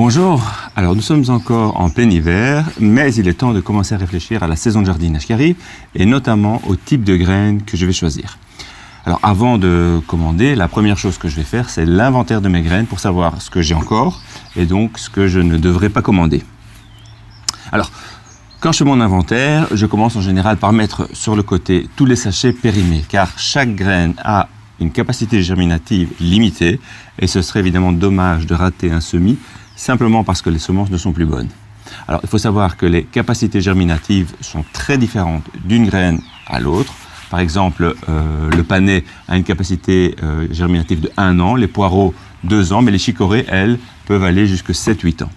Bonjour, alors nous sommes encore en plein hiver, mais il est temps de commencer à réfléchir à la saison de jardinage qui arrive, et notamment au type de graines que je vais choisir. Alors avant de commander, la première chose que je vais faire, c'est l'inventaire de mes graines pour savoir ce que j'ai encore, et donc ce que je ne devrais pas commander. Alors, quand je fais mon inventaire, je commence en général par mettre sur le côté tous les sachets périmés, car chaque graine a une capacité germinative limitée, et ce serait évidemment dommage de rater un semis, simplement parce que les semences ne sont plus bonnes. Alors, il faut savoir que les capacités germinatives sont très différentes d'une graine à l'autre. Par exemple, le panais a une capacité germinative de 1 an, les poireaux 2 ans, mais les chicorées, elles, peuvent aller jusqu'à 7-8 ans.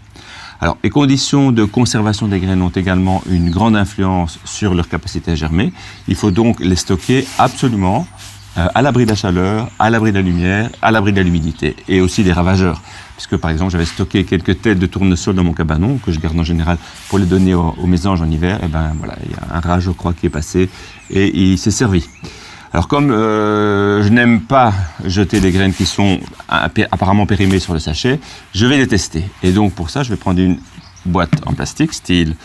Alors, les conditions de conservation des graines ont également une grande influence sur leur capacité à germer. Il faut donc les stocker absolument à l'abri de la chaleur, à l'abri de la lumière, à l'abri de l'humidité et aussi des ravageurs. Puisque par exemple, j'avais stocké quelques têtes de tournesol dans mon cabanon, que je garde en général pour les donner aux mésanges en hiver, et ben voilà, il y a un rat, je crois, qui est passé et il s'est servi. Alors comme je n'aime pas jeter des graines qui sont apparemment périmées sur le sachet, je vais les tester. Et donc pour ça, je vais prendre une boîte en plastique, style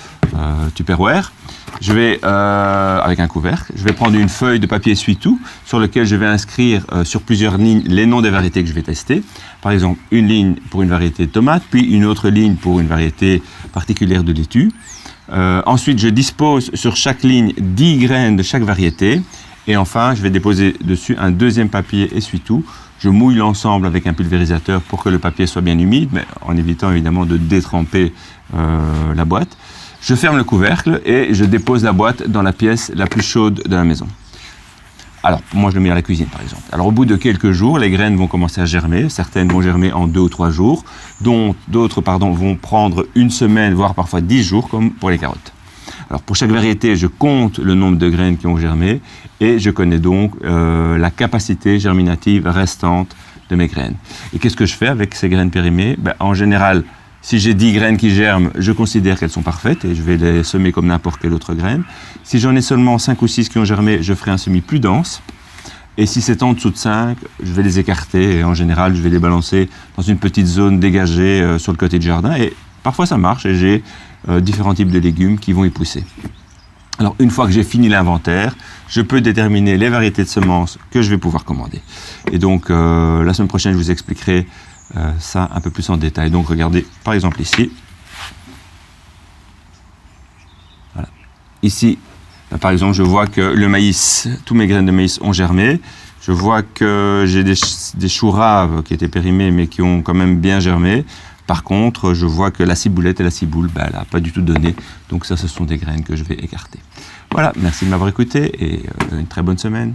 Tupperware. Je vais, avec un couvercle, je vais prendre une feuille de papier essuie-tout sur lequel je vais inscrire sur plusieurs lignes les noms des variétés que je vais tester. Par exemple, une ligne pour une variété de tomate, puis une autre ligne pour une variété particulière de laitue. Ensuite, je dispose sur chaque ligne 10 graines de chaque variété. Et enfin, je vais déposer dessus un deuxième papier essuie-tout. Je mouille l'ensemble avec un pulvérisateur pour que le papier soit bien humide, mais en évitant évidemment de détremper la boîte. Je ferme le couvercle et je dépose la boîte dans la pièce la plus chaude de la maison. Alors, moi, je le mets à la cuisine, par exemple. Alors, au bout de quelques jours, les graines vont commencer à germer. Certaines vont germer en 2 ou 3 jours, dont d'autres vont prendre 1 semaine, voire parfois 10 jours, comme pour les carottes. Alors, pour chaque variété, je compte le nombre de graines qui ont germé et je connais donc la capacité germinative restante de mes graines. Et qu'est-ce que je fais avec ces graines périmées? En général, si j'ai 10 graines qui germent, je considère qu'elles sont parfaites et je vais les semer comme n'importe quelle autre graine. Si j'en ai seulement 5 ou 6 qui ont germé, je ferai un semis plus dense. Et si c'est en dessous de 5, je vais les écarter et en général, je vais les balancer dans une petite zone dégagée sur le côté du jardin. Et parfois, ça marche et j'ai différents types de légumes qui vont y pousser. Alors, une fois que j'ai fini l'inventaire, je peux déterminer les variétés de semences que je vais pouvoir commander. Et donc, la semaine prochaine, je vous expliquerai ça un peu plus en détail. Donc regardez par exemple ici. Voilà. Ici, par exemple, je vois que le maïs, tous mes graines de maïs ont germé. Je vois que j'ai des choux raves qui étaient périmés mais qui ont quand même bien germé. Par contre, je vois que la ciboulette et la ciboule, elle n'a pas du tout donné. Donc ça, ce sont des graines que je vais écarter. Voilà, merci de m'avoir écouté et une très bonne semaine.